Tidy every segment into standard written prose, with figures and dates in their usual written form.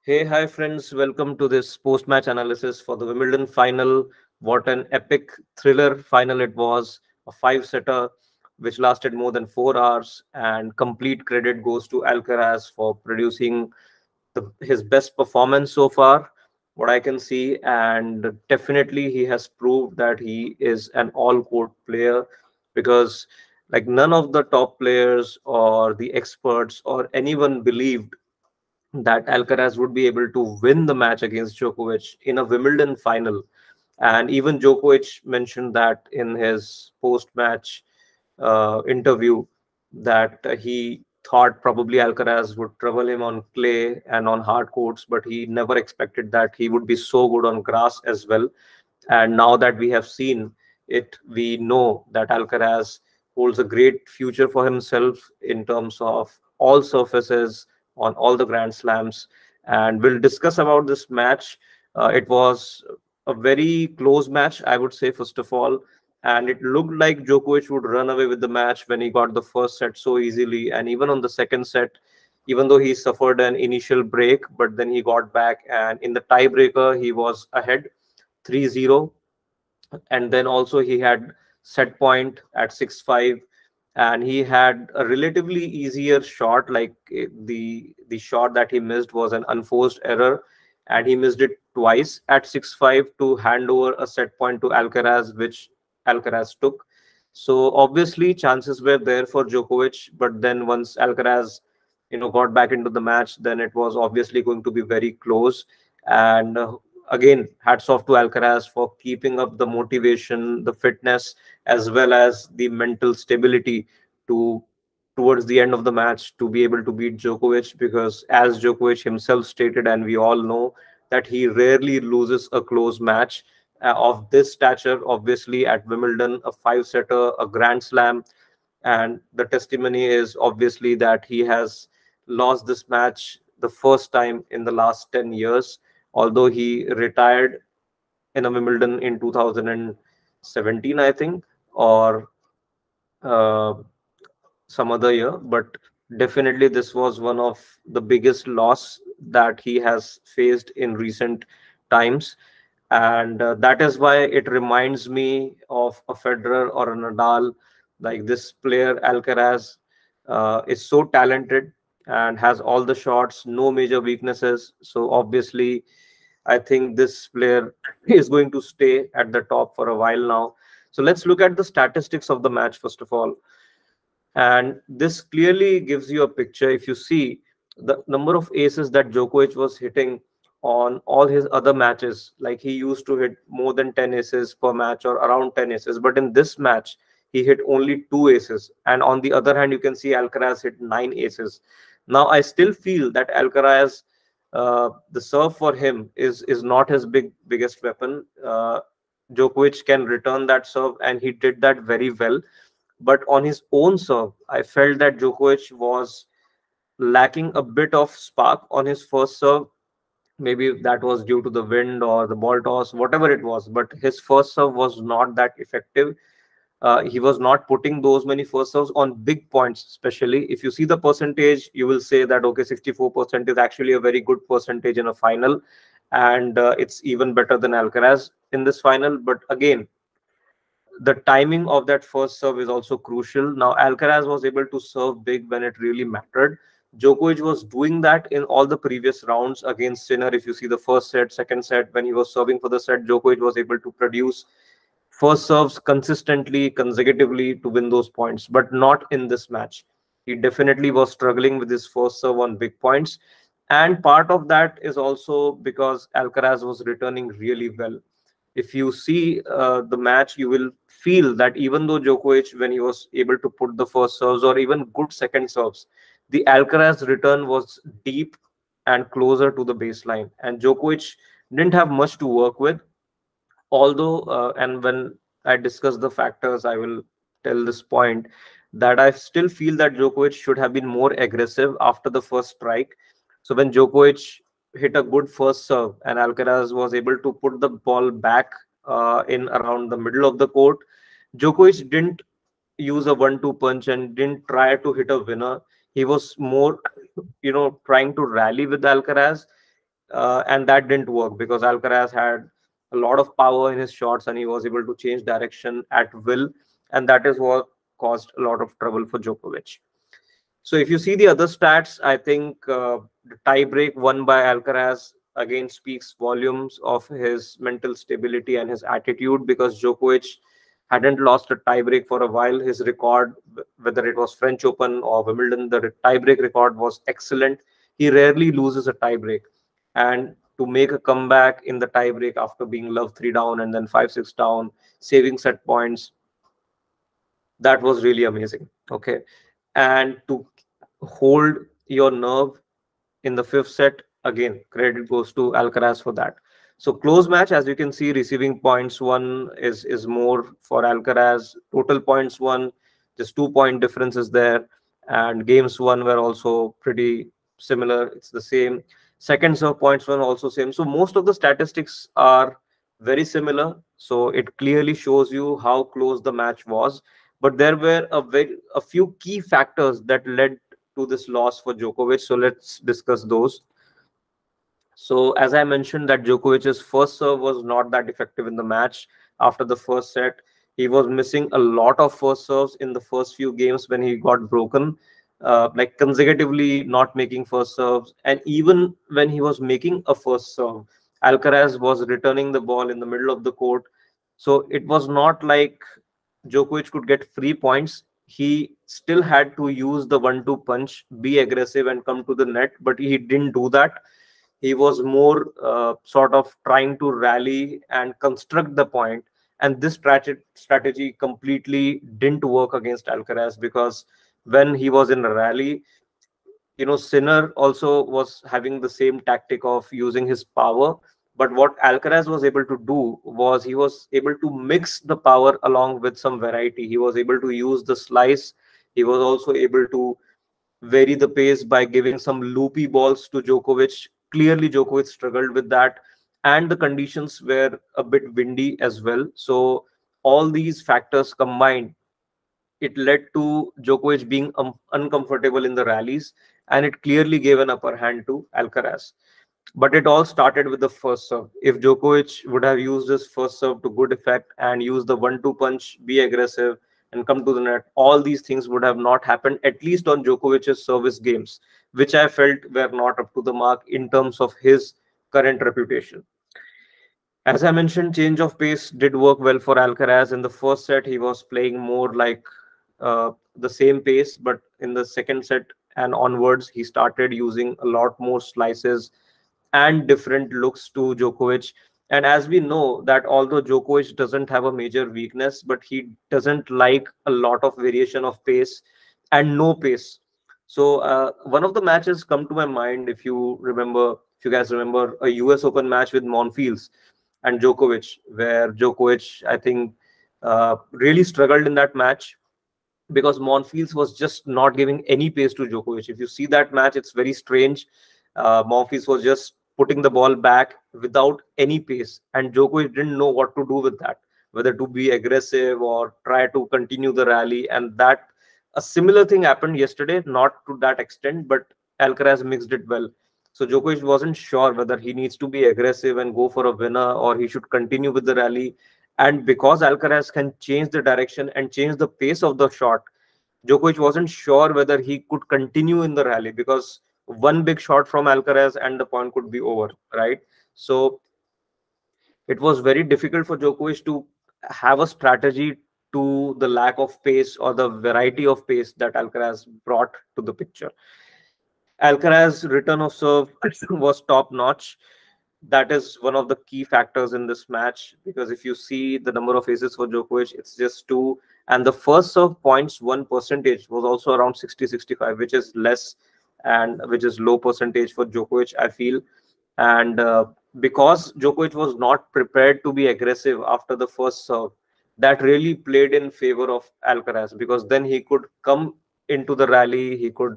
Hey, hi friends, welcome to this post-match analysis for the Wimbledon final. What an epic thriller final it was, a five-setter which lasted more than 4 hours, and complete credit goes to Alcaraz for producing his best performance so far, what I can see, and definitely he has proved that he is an all-court player because like none of the top players or the experts or anyone believed that Alcaraz would be able to win the match against Djokovic in a Wimbledon final. And even Djokovic mentioned that in his post-match interview that he thought probably Alcaraz would trouble him on clay and on hard courts, but he never expected that he would be so good on grass as well. And now that we have seen it, we know that Alcaraz holds a great future for himself in terms of all surfaces on all the Grand Slams. And we'll discuss about this match. It was a very close match, I would say, first of all. And it looked like Djokovic would run away with the match when he got the first set so easily. And even on the second set, even though he suffered an initial break, but then he got back. And in the tiebreaker, he was ahead 3-0, and then also he had set point at 6-5, and he had a relatively easier shot, like the shot that he missed was an unforced error, and he missed it twice at 6-5 to hand over a set point to Alcaraz, which Alcaraz took. So obviously chances were there for Djokovic, but then once Alcaraz got back into the match, then it was obviously going to be very close. And again, hats off to Alcaraz for keeping up the motivation, the fitness, as well as the mental stability to towards the end of the match to be able to beat Djokovic, because as Djokovic himself stated, and we all know that he rarely loses a close match of this stature, obviously at Wimbledon, a five-setter, a Grand Slam. And the testimony is obviously that he has lost this match the first time in the last 10 years, although he retired in a Wimbledon in 2017, I think, or uh, some other year. But definitely this was one of the biggest loss that he has faced in recent times. And that is why it reminds me of a Federer or a Nadal. Like this player Alcaraz is so talented and has all the shots, no major weaknesses. So obviously I think this player is going to stay at the top for a while now. So let's look at the statistics of the match first of all. And this clearly gives you a picture. If you see the number of aces that Djokovic was hitting on all his other matches, like he used to hit more than 10 aces per match or around 10 aces. But in this match, he hit only two aces. And on the other hand, you can see Alcaraz hit nine aces. Now, I still feel that Alcaraz, the serve for him is not his biggest weapon. Djokovic can return that serve, and he did that very well. But on his own serve, I felt that Djokovic was lacking a bit of spark on his first serve. Maybe that was due to the wind or the ball toss, whatever it was. But his first serve was not that effective. He was not putting those many first serves on big points, especially. If you see the percentage, you will say that, okay, 64% is actually a very good percentage in a final. And it's even better than Alcaraz in this final. But again, the timing of that first serve is also crucial. Now, Alcaraz was able to serve big when it really mattered. Djokovic was doing that in all the previous rounds against Sinner. If you see the first set, second set, when he was serving for the set, Djokovic was able to produce first serves consistently, consecutively to win those points, but not in this match. He definitely was struggling with his first serve on big points. And part of that is also because Alcaraz was returning really well. If you see the match, you will feel that even though Djokovic, when he was able to put the first serves or even good second serves, the Alcaraz return was deep and closer to the baseline. And Djokovic didn't have much to work with. Although, and when I discuss the factors, I will tell this point that I still feel that Djokovic should have been more aggressive after the first strike. So when Djokovic hit a good first serve and Alcaraz was able to put the ball back in around the middle of the court, Djokovic didn't use a 1-2 punch and didn't try to hit a winner. He was more, trying to rally with Alcaraz. and that didn't work because Alcaraz had a lot of power in his shots and he was able to change direction at will, and that is what caused a lot of trouble for Djokovic. So if you see the other stats, I think the tiebreak won by Alcaraz again speaks volumes of his mental stability and his attitude, because Djokovic hadn't lost a tiebreak for a while. His record, whether it was French Open or Wimbledon, the tiebreak record was excellent. He rarely loses a tiebreak. And to make a comeback in the tiebreak after being love 3 down and then 5-6 down, saving set points, that was really amazing. Okay. And to hold your nerve in the fifth set, again, credit goes to Alcaraz for that. So close match, as you can see, receiving points won is more for Alcaraz. Total points won, just 2 point difference is there, and games won were also pretty similar. It's the same. Seconds of points won also same. So most of the statistics are very similar. So it clearly shows you how close the match was. But there were a few key factors that led to this loss for Djokovic. So let's discuss those. So as I mentioned, that Djokovic's first serve was not that effective in the match. After the first set, he was missing a lot of first serves in the first few games when he got broken, like consecutively not making first serves. And even when he was making a first serve, Alcaraz was returning the ball in the middle of the court. So it was not like Djokovic could get free points. He still had to use the 1-2 punch, be aggressive and come to the net, but he didn't do that. He was more sort of trying to rally and construct the point. And this strategy completely didn't work against Alcaraz, because when he was in a rally, Sinner also was having the same tactic of using his power. But what Alcaraz was able to do was he was able to mix the power along with some variety. He was able to use the slice. He was also able to vary the pace by giving some loopy balls to Djokovic. Clearly, Djokovic struggled with that. And the conditions were a bit windy as well. So all these factors combined, it led to Djokovic being uncomfortable in the rallies, and it clearly gave an upper hand to Alcaraz. But it all started with the first serve. If Djokovic would have used his first serve to good effect and used the 1-2 punch, be aggressive, and come to the net, all these things would have not happened, at least on Djokovic's service games, which I felt were not up to the mark in terms of his current reputation. As I mentioned, change of pace did work well for Alcaraz. In the first set, he was playing more like the same pace, but in the second set and onwards, he started using a lot more slices and different looks to Djokovic. And as we know that although Djokovic doesn't have a major weakness, but he doesn't like a lot of variation of pace and no pace. So one of the matches come to my mind, if you guys remember, a US Open match with Monfils and Djokovic, where Djokovic, I think, really struggled in that match because Monfils was just not giving any pace to Djokovic. If you see that match, it's very strange. Monfils was just putting the ball back without any pace, and Djokovic didn't know what to do with that, whether to be aggressive or try to continue the rally. And that a similar thing happened yesterday, not to that extent, but Alcaraz mixed it well. So Djokovic wasn't sure whether he needs to be aggressive and go for a winner or he should continue with the rally. And because Alcaraz can change the direction and change the pace of the shot, Djokovic wasn't sure whether he could continue in the rally, because one big shot from Alcaraz and the point could be over, right? So it was very difficult for Djokovic to have a strategy to the lack of pace or the variety of pace that Alcaraz brought to the picture. Alcaraz's return of serve was top notch. That is one of the key factors in this match, because if you see the number of aces for Djokovic, it's just 2. And the first serve points won percentage was also around 60-65, which is less and which is low percentage for Djokovic, I feel. And because Djokovic was not prepared to be aggressive after the first serve, that really played in favor of Alcaraz, because then he could come into the rally, he could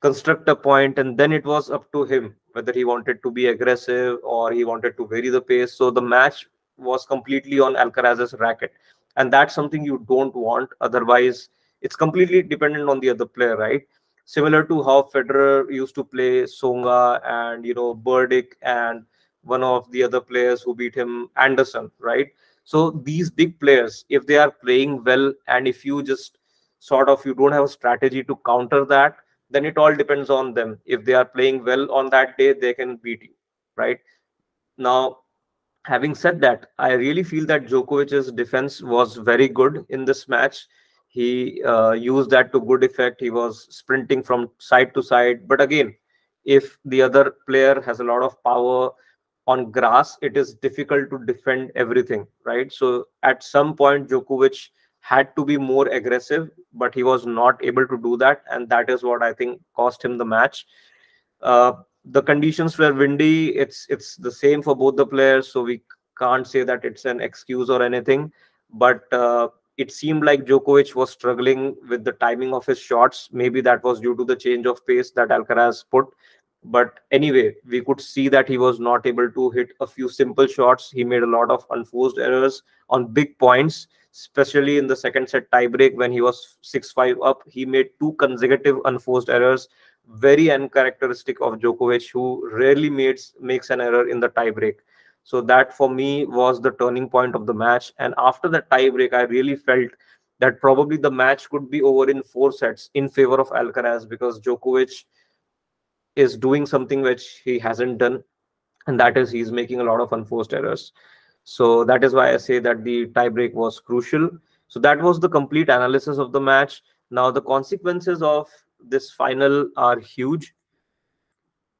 construct a point, and then it was up to him whether he wanted to be aggressive or he wanted to vary the pace. So the match was completely on Alcaraz's racket, and that's something you don't want. Otherwise, it's completely dependent on the other player, right? similar to how Federer used to play Songa and Burdick and one of the other players who beat him, Anderson, right? So these big players, if they are playing well, and if you just sort of you don't have a strategy to counter that, then it all depends on them. If they are playing well on that day, they can beat you, right? Now, having said that, I really feel that Djokovic's defense was very good in this match. He used that to good effect. He was sprinting from side to side. But again, if the other player has a lot of power on grass, it is difficult to defend everything, right? So at some point, Djokovic had to be more aggressive, but he was not able to do that. And that is what I think cost him the match. The conditions were windy. It's the same for both the players, so we can't say that it's an excuse or anything. But it seemed like Djokovic was struggling with the timing of his shots. Maybe that was due to the change of pace that Alcaraz put. But anyway, we could see that he was not able to hit a few simple shots. He made a lot of unforced errors on big points, especially in the second set tiebreak when he was 6-5 up. He made two consecutive unforced errors, very uncharacteristic of Djokovic, who rarely makes an error in the tiebreak. So that for me was the turning point of the match. And after the tiebreak, I really felt that probably the match could be over in 4 sets in favor of Alcaraz, because Djokovic is doing something which he hasn't done, and that is he's making a lot of unforced errors. So that is why I say that the tiebreak was crucial. So that was the complete analysis of the match. Now the consequences of this final are huge.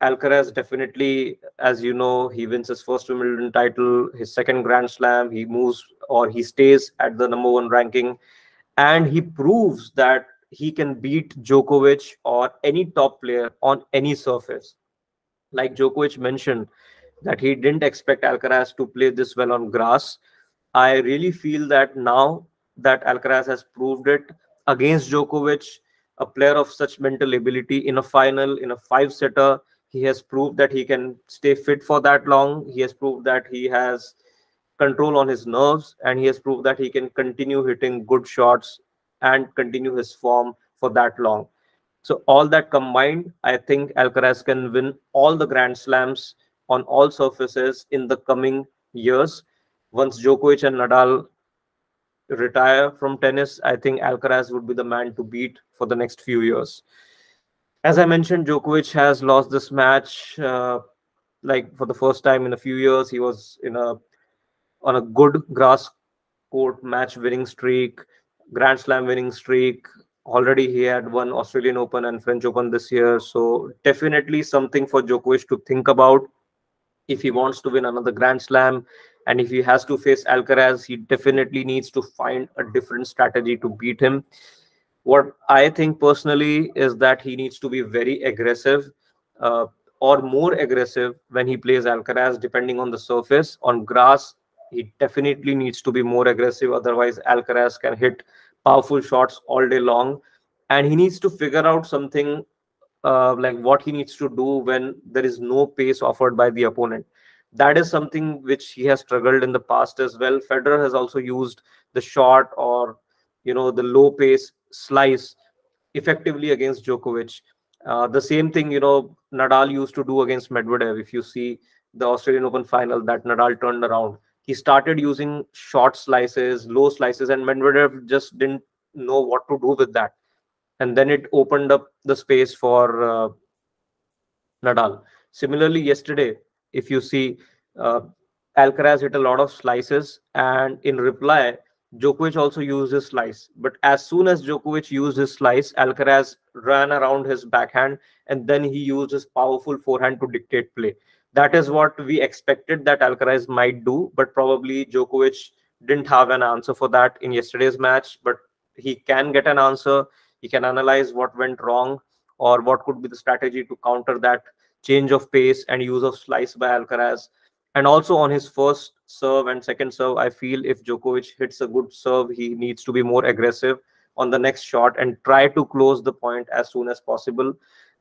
Alcaraz definitely, as you know, he wins his first Wimbledon title, his second Grand Slam. He moves, or he stays at the number one ranking, and he proves that he can beat Djokovic or any top player on any surface. Like Djokovic mentioned, that he didn't expect Alcaraz to play this well on grass. I really feel that now that Alcaraz has proved it against Djokovic, a player of such mental ability in a final, in a five-setter, he has proved that he can stay fit for that long. He has proved that he has control on his nerves, and he has proved that he can continue hitting good shots and continue his form for that long. So all that combined, I think Alcaraz can win all the Grand Slams on all surfaces in the coming years. Once Djokovic and Nadal retire from tennis, I think Alcaraz would be the man to beat for the next few years. As I mentioned, Djokovic has lost this match like for the first time in a few years. He was on a good grass court match winning streak, Grand Slam winning streak. Already he had won Australian Open and French Open this year. So definitely something for Djokovic to think about if he wants to win another Grand Slam. And if he has to face Alcaraz, he definitely needs to find a different strategy to beat him. What I think personally is that he needs to be very aggressive, uh, or more aggressive when he plays Alcaraz, depending on the surface. On grass, he definitely needs to be more aggressive. Otherwise, Alcaraz can hit powerful shots all day long. And he needs to figure out something, like what he needs to do when there is no pace offered by the opponent. That is something which he has struggled in the past as well. Federer has also used the short, or the low pace slice effectively against Djokovic. The same thing, Nadal used to do against Medvedev. If you see the Australian Open final that Nadal turned around, he started using short slices, low slices, and Medvedev just didn't know what to do with that. And then it opened up the space for Nadal. Similarly, yesterday, if you see, uh, Alcaraz hit a lot of slices, and in reply, Djokovic also used his slice. But as soon as Djokovic used his slice, Alcaraz ran around his backhand, and then he used his powerful forehand to dictate play. That is what we expected that Alcaraz might do, but probably Djokovic didn't have an answer for that in yesterday's match. But he can get an answer. He can analyze what went wrong, or what could be the strategy to counter that change of pace and use of slice by Alcaraz. And also on his first serve and second serve, I feel if Djokovic hits a good serve, he needs to be more aggressive on the next shot and try to close the point as soon as possible.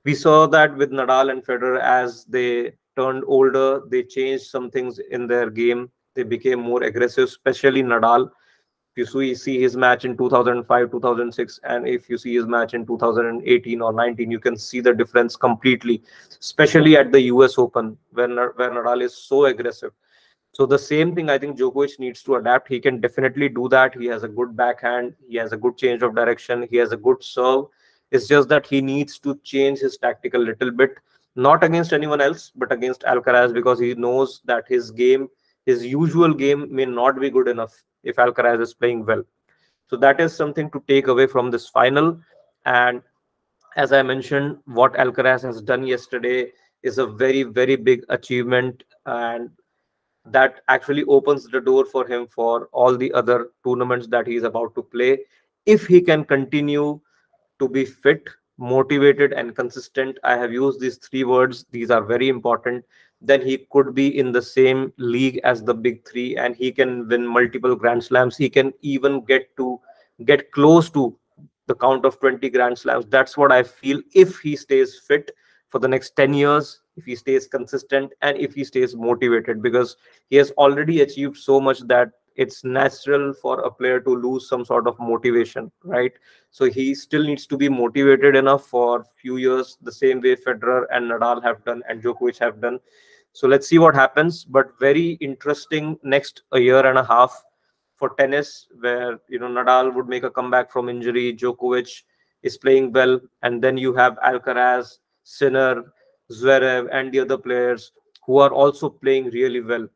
We saw that with Nadal and Federer. As they turned older, they changed some things in their game. They became more aggressive, especially Nadal. If you see his match in 2005, 2006, and if you see his match in 2018 or 19, you can see the difference completely, especially at the US Open, where Nadal is so aggressive. So the same thing I think Djokovic needs to adapt. He can definitely do that. He has a good backhand. He has a good change of direction. He has a good serve. It's just that he needs to change his tactic a little bit, not against anyone else, but against Alcaraz, because he knows that his game, his usual game, may not be good enough if Alcaraz is playing well. So that is something to take away from this final. And as I mentioned, what Alcaraz has done yesterday is a very, very big achievement. And that actually opens the door for him for all the other tournaments that he is about to play. If he can continue to be fit, motivated, and consistent, I have used these three words, these are very important, then he could be in the same league as the big three and he can win multiple Grand Slams. He can even get close to the count of 20 Grand Slams. That's what I feel, if he stays fit for the next 10 years, if he stays consistent, and if he stays motivated, because he has already achieved so much that it's natural for a player to lose some sort of motivation, right? So he still needs to be motivated enough for few years, the same way Federer and Nadal have done and Djokovic have done. So let's see what happens. But very interesting next a year and a half for tennis, where Nadal would make a comeback from injury, Djokovic is playing well, and then you have Alcaraz, Sinner, Zverev, and the other players who are also playing really well.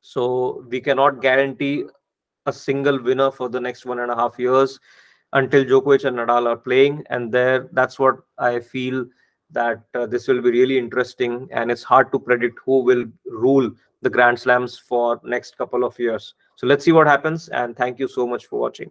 So we cannot guarantee a single winner for the next 1.5 years until Djokovic and Nadal are playing. And that's what I feel, that this will be really interesting. And it's hard to predict who will rule the Grand Slams for next couple of years. So let's see what happens. And thank you so much for watching.